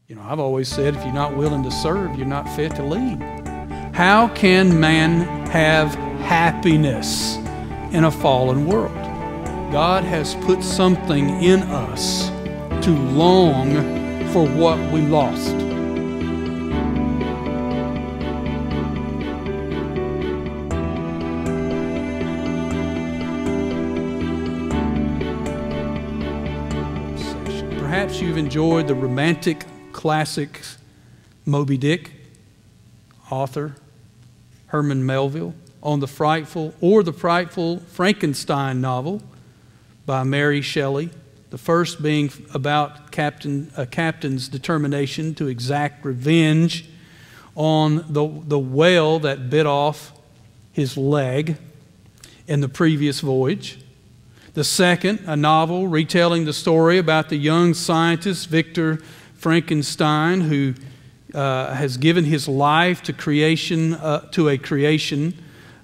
You know, I've always said if you're not willing to serve, you're not fit to lead. How can man have happiness in a fallen world? God has put something in us to long for what we lost. Perhaps you've enjoyed the romantic classic Moby Dick, author Herman Melville, on the frightful Frankenstein novel by Mary Shelley, the first being about a captain's determination to exact revenge on the whale that bit off his leg in the previous voyage. The second, a novel retelling the story about the young scientist Victor Frankenstein, who has given his life to a creation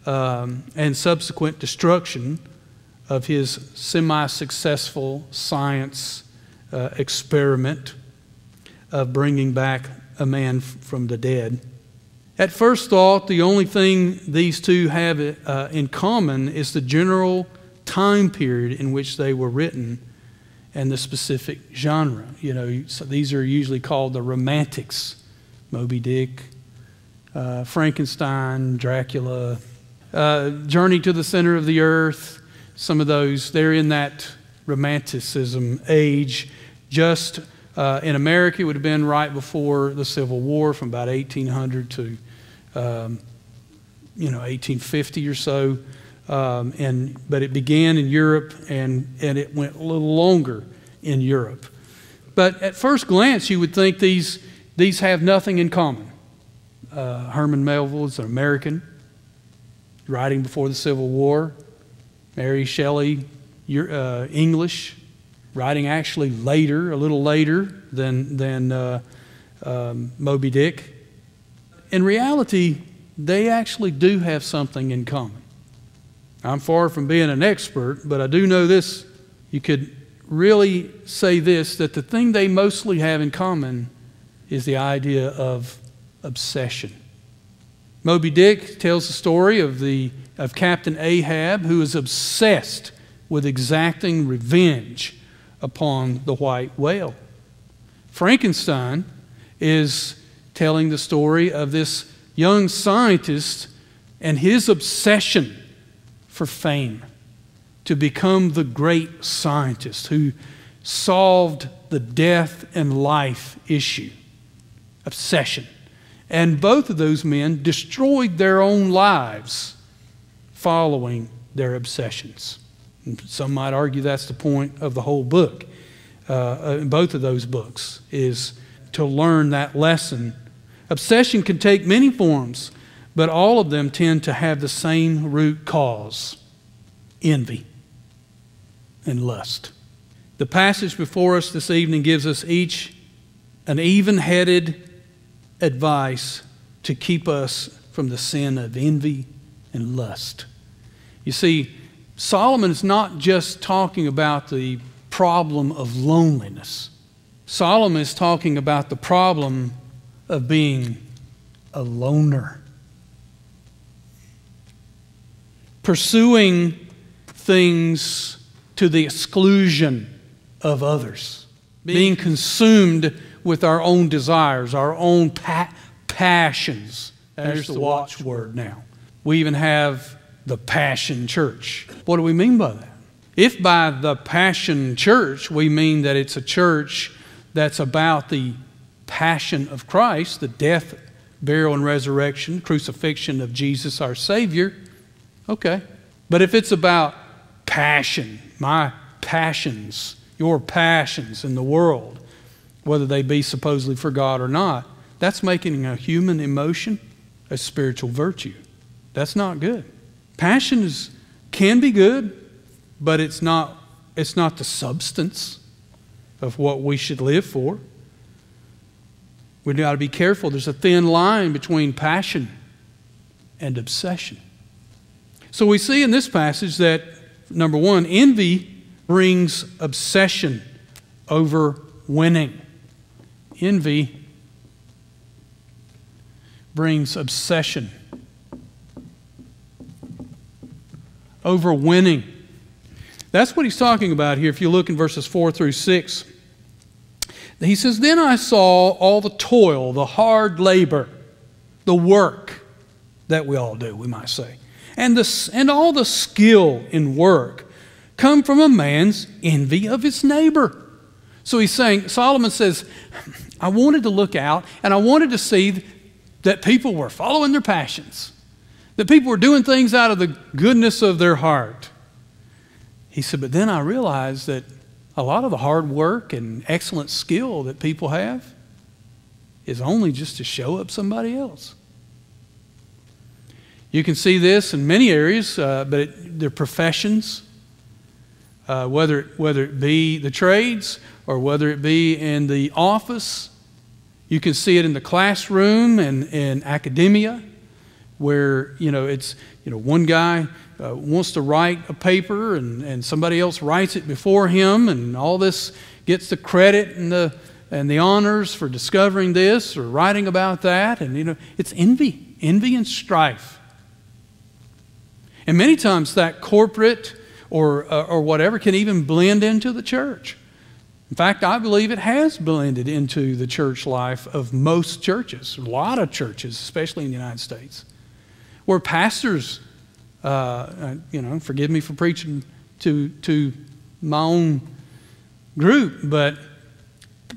and subsequent destruction of his semi-successful science experiment of bringing back a man from the dead. At first thought, the only thing these two have in common is the general time period in which they were written and the specific genre. You know, so these are usually called the romantics. Moby Dick, Frankenstein, Dracula, Journey to the Center of the Earth. Some of those, they're in that romanticism age. Just in America, it would have been right before the Civil War, from about 1800 to 1850 or so. But it began in Europe, and it went a little longer in Europe. But at first glance, you would think these have nothing in common. Herman Melville is an American, writing before the Civil War. Mary Shelley, English, writing actually later, a little later than Moby Dick. In reality, they actually do have something in common. I'm far from being an expert, but I do know this. You could really say this, that the thing they mostly have in common is the idea of obsession. Moby Dick tells the story of Captain Ahab, who is obsessed with exacting revenge upon the white whale. Frankenstein is telling the story of this young scientist and his obsession for fame, to become the great scientist who solved the death and life issue. Obsession. And both of those men destroyed their own lives following their obsessions. And some might argue that's the point of the whole book. In both of those books is to learn that lesson. Obsession can take many forms, but all of them tend to have the same root cause: envy and lust. The passage before us this evening gives us each an even-headed advice to keep us from the sin of envy and lust. You see, Solomon is not just talking about the problem of loneliness. Solomon is talking about the problem of being a loner. Pursuing things to the exclusion of others. Being consumed with our own desires, our own passions. There's the watchword now. We even have the Passion Church. What do we mean by that? If by the Passion Church we mean that it's a church that's about the passion of Christ, the death, burial, and resurrection, crucifixion of Jesus our Savior, okay. But if it's about passion, my passions, your passions in the world, whether they be supposedly for God or not, that's making a human emotion a spiritual virtue. That's not good. Passion can be good, but it's not the substance of what we should live for. We've got to be careful. There's a thin line between passion and obsession. So we see in this passage that, number one, envy brings obsession over winning. Envy brings obsession over winning. That's what he's talking about here if you look in verses 4 through 6. He says, then I saw all the toil, the hard labor, the work that we all do, we might say, and all the skill in work come from a man's envy of his neighbor. So he's saying, Solomon says, I wanted to look out and I wanted to see that people were following their passions, that people were doing things out of the goodness of their heart. He said, but then I realized that a lot of the hard work and excellent skill that people have is only just to show up somebody else. You can see this in many areas, but their professions, whether it be the trades or whether it be in the office. You can see it in the classroom and in academia, where it's one guy wants to write a paper and somebody else writes it before him, and all this gets the credit and the honors for discovering this or writing about that, and it's envy and strife. And many times that corporate or whatever can even blend into the church. In fact, I believe it has blended into the church life of most churches, a lot of churches, especially in the United States, where pastors, forgive me for preaching to my own group, but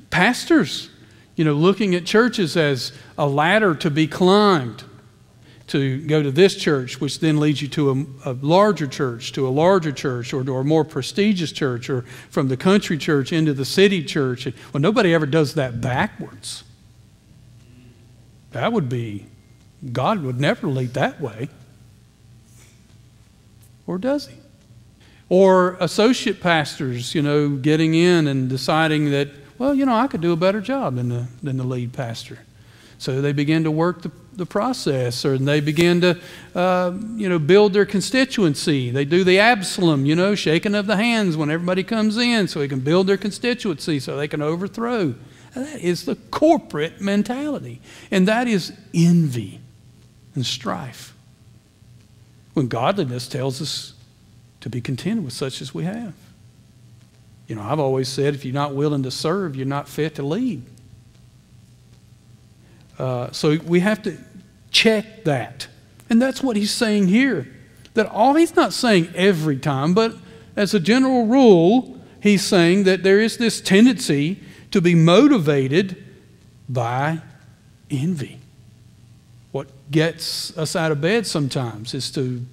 pastors, looking at churches as a ladder to be climbed, to go to this church, which then leads you to a larger church, to a larger church, or to a more prestigious church, or from the country church into the city church. Well, nobody ever does that backwards. That would be, God would never lead that way. Or does he? Or associate pastors, getting in and deciding that, well, I could do a better job than the lead pastor. So they begin to work the process, or they begin to, build their constituency. They do the Absalom, shaking of the hands when everybody comes in so they can build their constituency so they can overthrow. And that is the corporate mentality. And that is envy and strife. When godliness tells us to be content with such as we have. I've always said if you're not willing to serve, you're not fit to lead. So we have to check that. And that's what he's saying here. He's not saying every time, but as a general rule, he's saying that there is this tendency to be motivated by envy. What gets us out of bed sometimes is to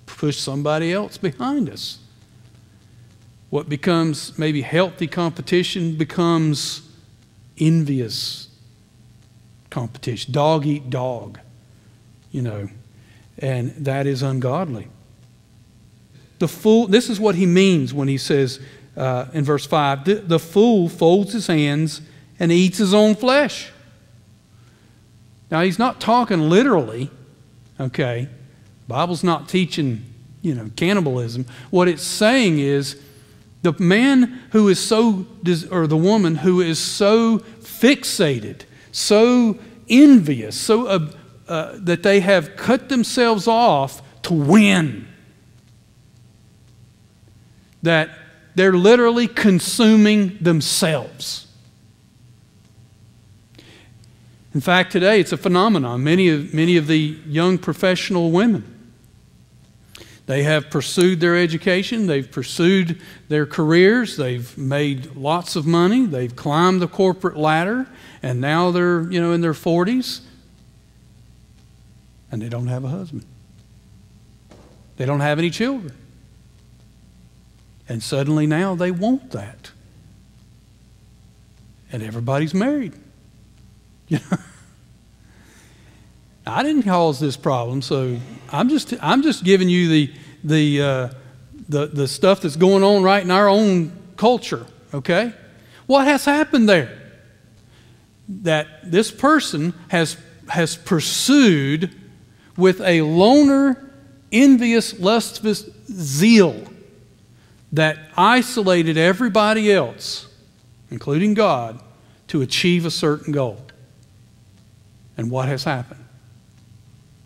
push somebody else behind us. What becomes maybe healthy competition becomes envious competition. Dog eat dog, and that is ungodly. The fool, this is what he means when he says in verse 5, the fool folds his hands and eats his own flesh. Now, he's not talking literally, okay? The Bible's not teaching, cannibalism. What it's saying is the man who is or the woman who is so fixated, so envious, so that they have cut themselves off to win, that they're literally consuming themselves. In fact, today it's a phenomenon. Many of the young professional women, they have pursued their education, they've pursued their careers, they've made lots of money, they've climbed the corporate ladder, and now they're in their 40s, and they don't have a husband. They don't have any children. And suddenly now they want that. And everybody's married. I didn't cause this problem, so I'm just giving you the stuff that's going on right in our own culture, okay? What has happened there? That this person has pursued with a loner, envious, luscious zeal that isolated everybody else, including God, to achieve a certain goal. And what has happened?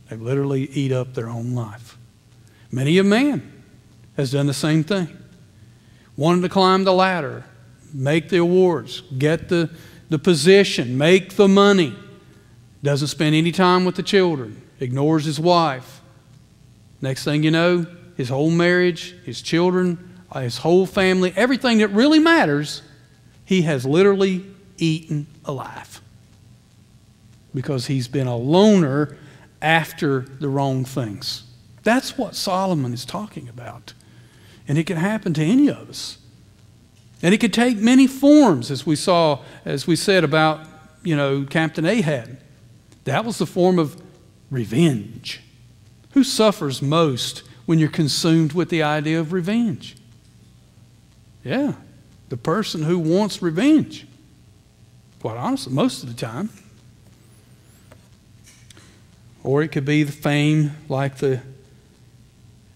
They literally eat up their own life. Many a man has done the same thing. Wanted to climb the ladder, make the awards, get the position, make the money. Doesn't spend any time with the children, ignores his wife. Next thing you know, his whole marriage, his children, his whole family, everything that really matters, he has literally eaten alive. Because he's been a loner after the wrong things. That's what Solomon is talking about. And it can happen to any of us. And it could take many forms, as we said about, Captain Ahab. That was the form of revenge. Who suffers most when you're consumed with the idea of revenge? Yeah, the person who wants revenge. Quite honestly, most of the time. Or it could be the fame like the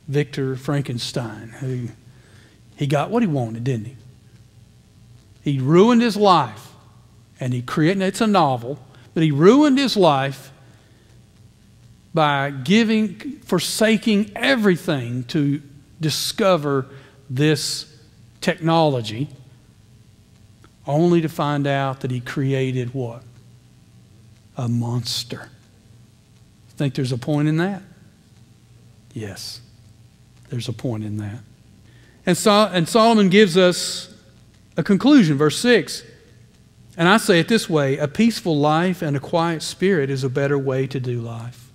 Victor Frankenstein, who he got what he wanted, didn't he? He ruined his life, and it's a novel, but he ruined his life by forsaking everything to discover this technology, only to find out that he created what? A monster. Think there's a point in that? Yes, there's a point in that. And Solomon gives us a conclusion, verse 6. And I say it this way, a peaceful life and a quiet spirit is a better way to do life.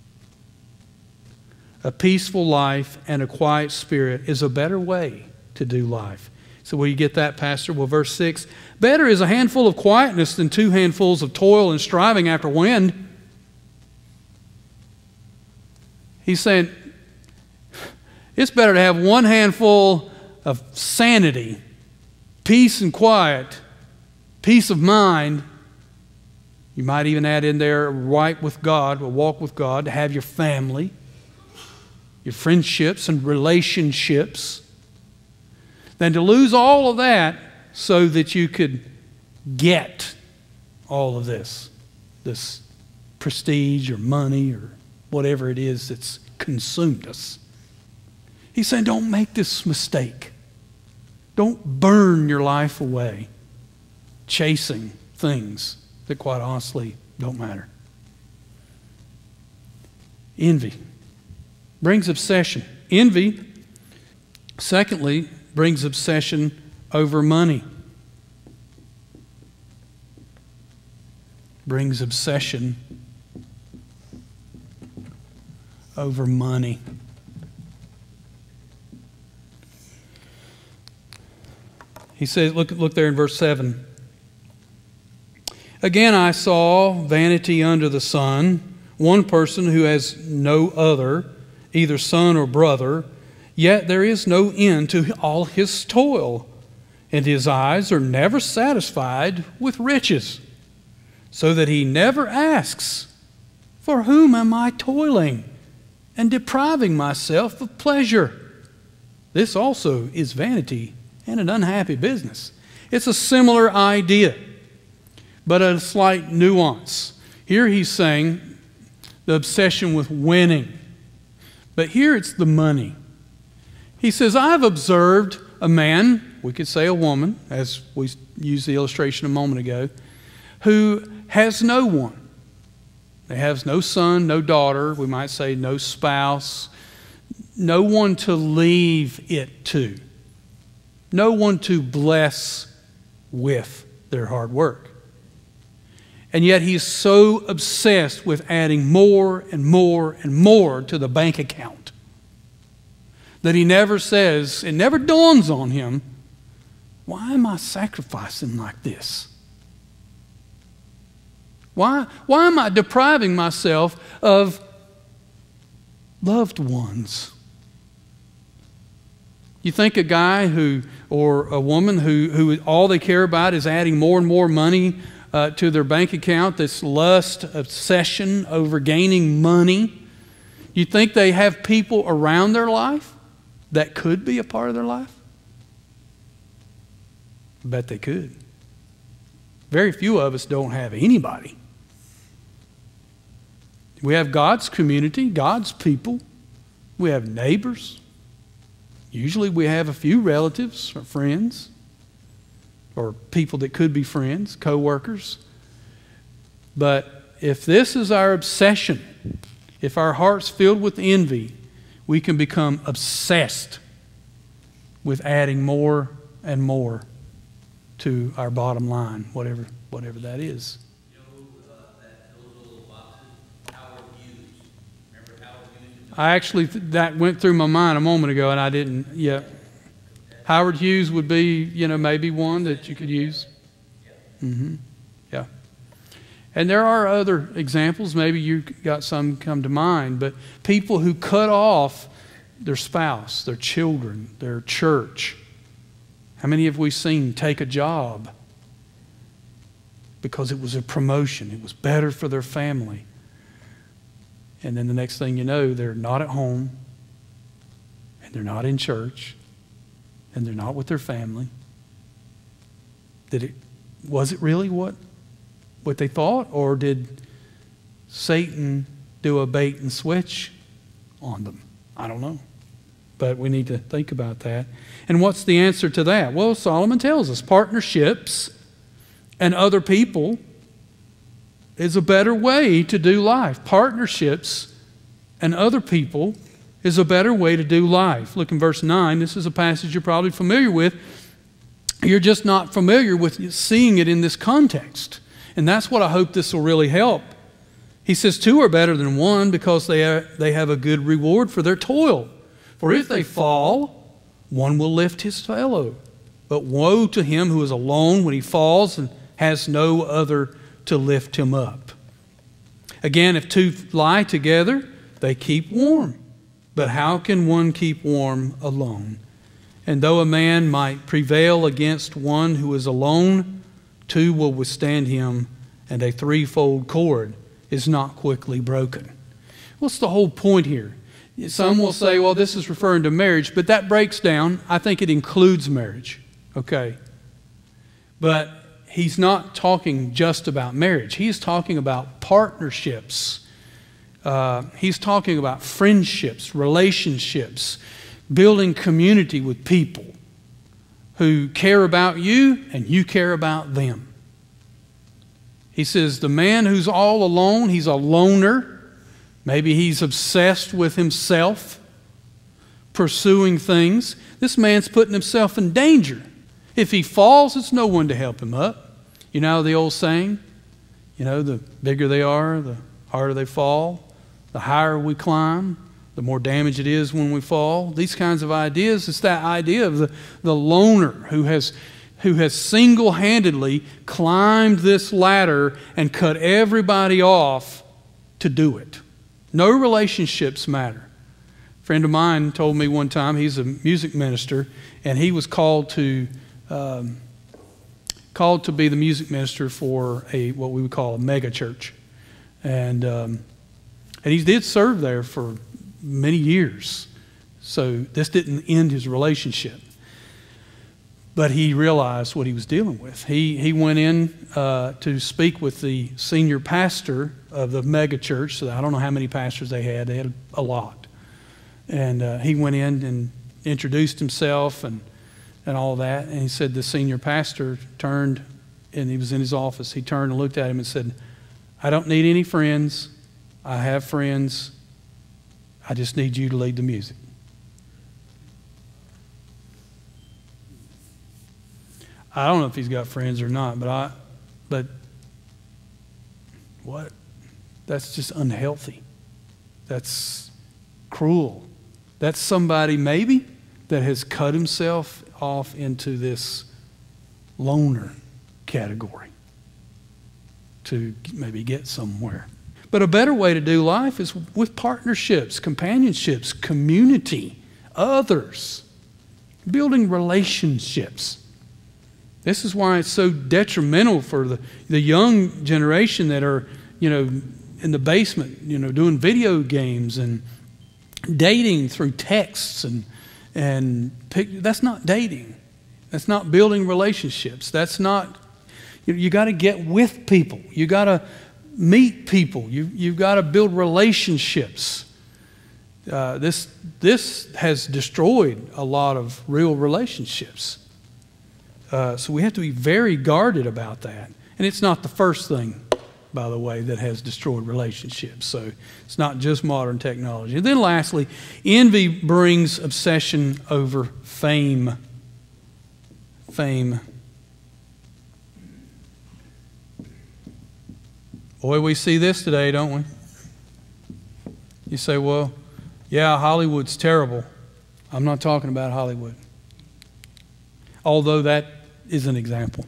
A peaceful life and a quiet spirit is a better way to do life. So where you get that, Pastor? Well, verse 6, better is a handful of quietness than 2 handfuls of toil and striving after wind. He's saying it's better to have 1 handful of sanity, peace and quiet, peace of mind. You might even add in there right with God, a walk with God, to have your family, your friendships and relationships, than to lose all of that so that you could get all of this prestige or money or whatever it is that's consumed us. He's saying, don't make this mistake. Don't burn your life away chasing things that quite honestly don't matter. Envy brings obsession. Envy, secondly, brings obsession over money. Brings obsession over money. He says, look there in verse 7. Again I saw vanity under the sun, one person who has no other, either son or brother, yet there is no end to all his toil, and his eyes are never satisfied with riches, so that he never asks, for whom am I toiling and depriving myself of pleasure? This also is vanity and an unhappy business. It's a similar idea, but a slight nuance. Here he's saying the obsession with winning, but here it's the money. He says, I've observed a man, we could say a woman, as we used the illustration a moment ago, who has no one. They have no son, no daughter, we might say no spouse, no one to leave it to, no one to bless with their hard work. And yet he's so obsessed with adding more and more and more to the bank account that he never says, it never dawns on him, why am I sacrificing like this? Why am I depriving myself of loved ones? You think a guy or a woman who all they care about is adding more and more money to their bank account, this lust, obsession over gaining money, you think they have people around their life that could be a part of their life? I bet they could. Very few of us don't have anybody. We have God's community, God's people. We have neighbors. Usually we have a few relatives or friends or people that could be friends, co-workers. But if this is our obsession, if our heart's filled with envy, we can become obsessed with adding more and more to our bottom line, whatever that is. I actually, that went through my mind a moment ago, and I didn't yet. Howard Hughes would be, maybe one that you could use. Yeah. And there are other examples. Maybe you got some come to mind, but people who cut off their spouse, their children, their church. How many have we seen take a job because it was a promotion? It was better for their family. And then the next thing you know, they're not at home, and they're not in church, and they're not with their family. Was it really what they thought, or did Satan do a bait and switch on them? I don't know. But we need to think about that. And what's the answer to that? Well, Solomon tells us partnerships and other people is a better way to do life. Partnerships and other people is a better way to do life. Look in verse 9. This is a passage you're probably familiar with. You're just not familiar with seeing it in this context. And that's what I hope this will really help. He says, two are better than one because they have a good reward for their toil. For if they fall, one will lift his fellow. But woe to him who is alone when he falls and has no other to lift him up. Again, if two lie together, they keep warm. But how can one keep warm alone? And though a man might prevail against one who is alone, two will withstand him, and a threefold cord is not quickly broken. What's the whole point here? Some will say, well, this is referring to marriage, but that breaks down. I think it includes marriage, okay? But he's not talking just about marriage. He's talking about partnerships. He's talking about friendships, relationships, building community with people who care about you and you care about them. He says the man who's all alone, he's a loner. Maybe he's obsessed with himself, pursuing things. This man's putting himself in danger. If he falls, it's no one to help him up. You know the old saying? The bigger they are, the harder they fall. The higher we climb, the more damage it is when we fall. These kinds of ideas, it's that idea of the loner who has single-handedly climbed this ladder and cut everybody off to do it. No relationships matter. A friend of mine told me one time, he's a music minister, and he was called to be the music minister for what we would call a mega church. And he did serve there for many years. So this didn't end his relationship. But he realized what he was dealing with. He went in to speak with the senior pastor of the mega church. So I don't know how many pastors they had. They had a lot. And he went in and introduced himself and all that. And he said the senior pastor turned, and he was in his office. He turned and looked at him and said, I don't need any friends. I have friends. I just need you to lead the music. I don't know if he's got friends or not, but what? That's just unhealthy. That's cruel. That's somebody maybe that has cut himself off into this loner category to maybe get somewhere. But a better way to do life is with partnerships, companionships, community, others, building relationships. This is why it's so detrimental for the young generation that are, in the basement, doing video games and dating through texts and that's not dating. That's not building relationships. That's not, You got to get with people. You got to meet people. You've got to build relationships. This has destroyed a lot of real relationships. So we have to be very guarded about that. And it's not the first thing, by the way, that has destroyed relationships. So it's not just modern technology. And then lastly, envy brings obsession over fame. Fame. Boy, we see this today, don't we? You say, well, yeah, Hollywood's terrible. I'm not talking about Hollywood. Although that is an example.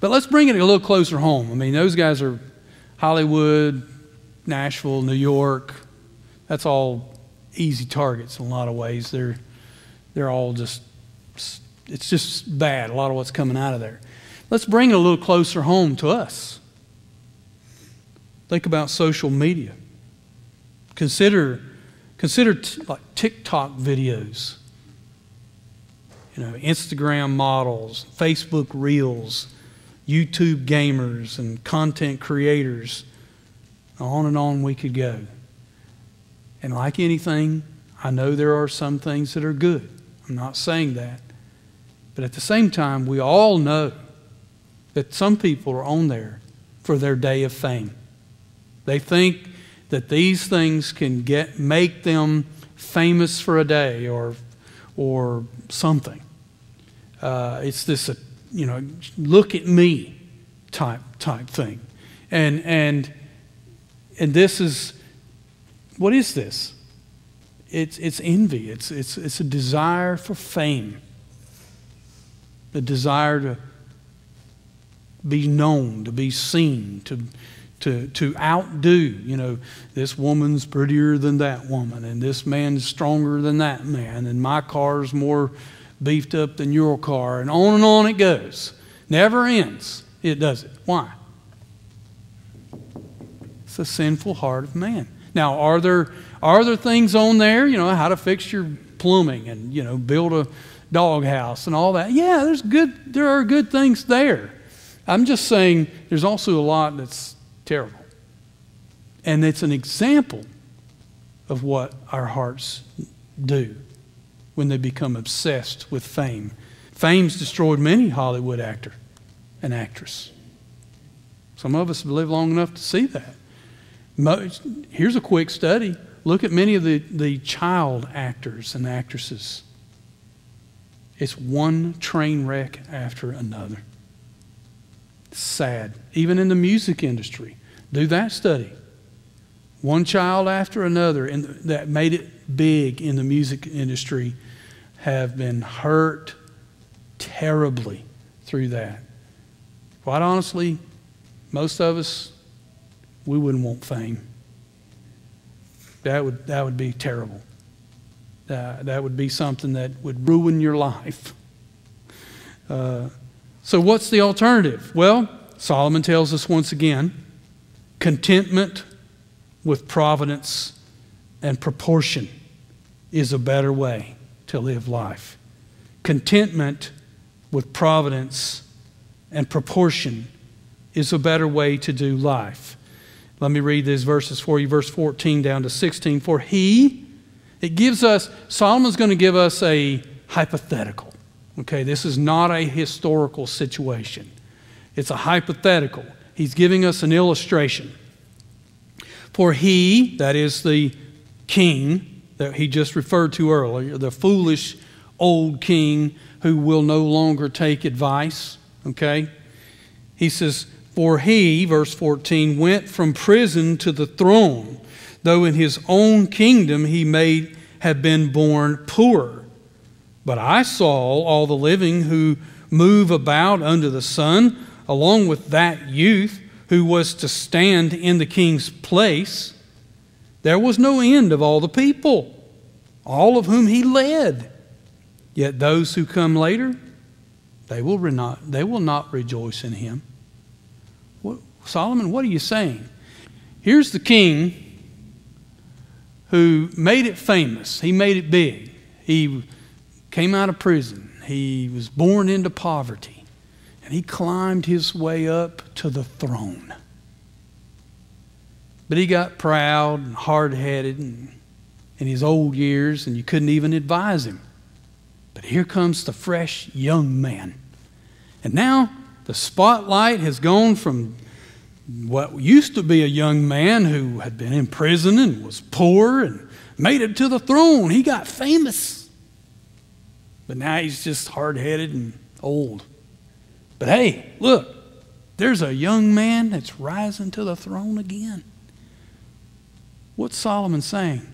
But let's bring it a little closer home. I mean, those guys are Hollywood, Nashville, New York. That's all easy targets in a lot of ways. They're all just, it's just bad, a lot of what's coming out of there. Let's bring it a little closer home to us. Think about social media. Consider like TikTok videos. Instagram models, Facebook Reels, YouTube gamers and content creators. On and on we could go. And like anything, I know there are some things that are good. I'm not saying that. But at the same time, we all know that some people are on there for their day of fame. They think that these things can make them famous for a day or something. It's this, look at me type thing. And this is, what is this? It's envy. It's a desire for fame. The desire to be known, to be seen, to outdo. This woman's prettier than that woman, and this man's stronger than that man, and my car's more beefed up than your car, and on it goes. Never ends. It does it. Why? It's the sinful heart of man. Now, are there things on there, how to fix your plumbing and, build a doghouse and all that? Yeah, there are good things there. I'm just saying there's also a lot that's terrible. And it's an example of what our hearts do when they become obsessed with fame. Fame's destroyed many Hollywood actor and actress. Some of us have lived long enough to see that. Here's a quick study. Look at many of the child actors and actresses. It's one train wreck after another. It's sad. Even in the music industry. Do that study. One child after another that made it big in the music industry have been hurt terribly through that. Quite honestly, most of us, we wouldn't want fame. That would be terrible. That would be something that would ruin your life. So what's the alternative? Well, Solomon tells us once again, contentment with providence and proportion is a better way to live life. Contentment with providence and proportion is a better way to do life. Let me read these verses for you, verse 14 down to 16. Solomon's going to give us a hypothetical. Okay, this is not a historical situation. It's a hypothetical. He's giving us an illustration. For he, that is the king that he just referred to earlier, the foolish old king who will no longer take advice, okay? He says, for he, verse 14, went from prison to the throne, though in his own kingdom he may have been born poor. But I saw all the living who move about under the sun, along with that youth who was to stand in the king's place. There was no end of all the people, all of whom he led. Yet those who come later, they will not rejoice in him. Solomon, what are you saying? Here's the king who made it famous. He made it big. He came out of prison. He was born into poverty. And he climbed his way up to the throne. But he got proud and hard-headed in his old years, and you couldn't even advise him. But here comes the fresh young man. And now the spotlight has gone from what used to be a young man who had been in prison and was poor and made it to the throne. He got famous. But now he's just hard-headed and old. But hey, look, there's a young man that's rising to the throne again. What's Solomon saying?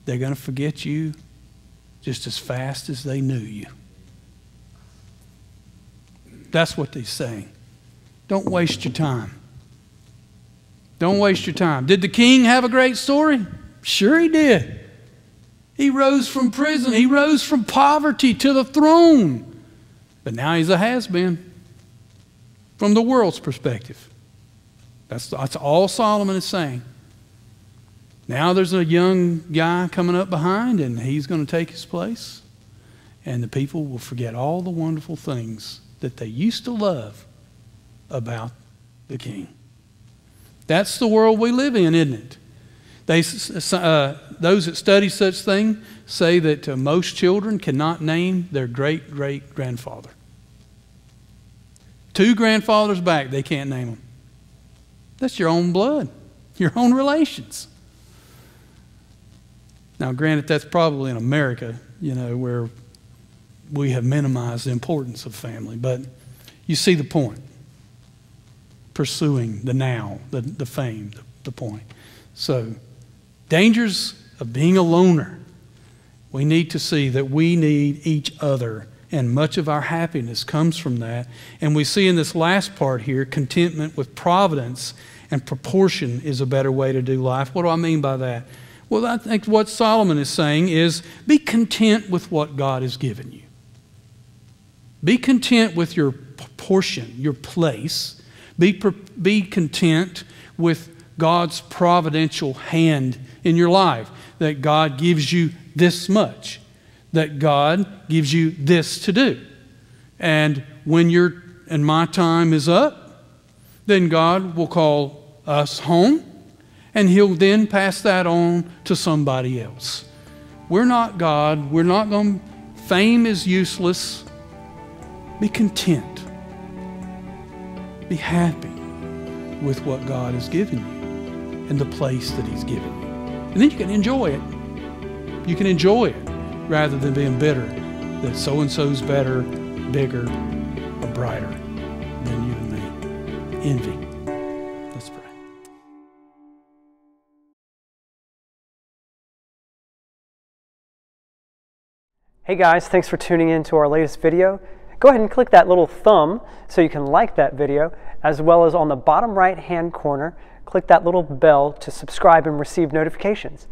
They're going to forget you just as fast as they knew you. That's what he's saying. Don't waste your time. Don't waste your time. Did the king have a great story? Sure he did. He rose from prison. He rose from poverty to the throne. But now he's a has-been from the world's perspective. That's all Solomon is saying. Now there's a young guy coming up behind, and he's going to take his place. And the people will forget all the wonderful things that they used to love about the king. That's the world we live in, isn't it? Those that study such things say that most children cannot name their great-great-grandfather. 2 grandfathers back, they can't name them. That's your own blood, your own relations. Now, granted, that's probably in America, where we have minimized the importance of family. But you see the point. Pursuing the now, the fame, the point. So, dangers of being a loner. We need to see that we need each other, and much of our happiness comes from that. And we see in this last part here, contentment with providence and proportion is a better way to do life. What do I mean by that? Well, I think what Solomon is saying is be content with what God has given you. Be content with your portion, your place. Be content with God's providential hand in your life, that God gives you this much, that God gives you this to do. And when my time is up, then God will call us home, and He'll then pass that on to somebody else. We're not God. We're not going to, fame is useless. Be content. Be happy with what God has given you and the place that He's given you. And then you can enjoy it. You can enjoy it rather than being bitter that so-and-so's better, bigger, or brighter than you and me. Envy. Let's pray. Hey guys, thanks for tuning in to our latest video. Go ahead and click that little thumb so you can like that video, as well as on the bottom right hand corner, click that little bell to subscribe and receive notifications.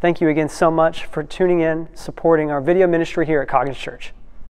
Thank you again so much for tuning in, supporting our video ministry here at Coggins Church.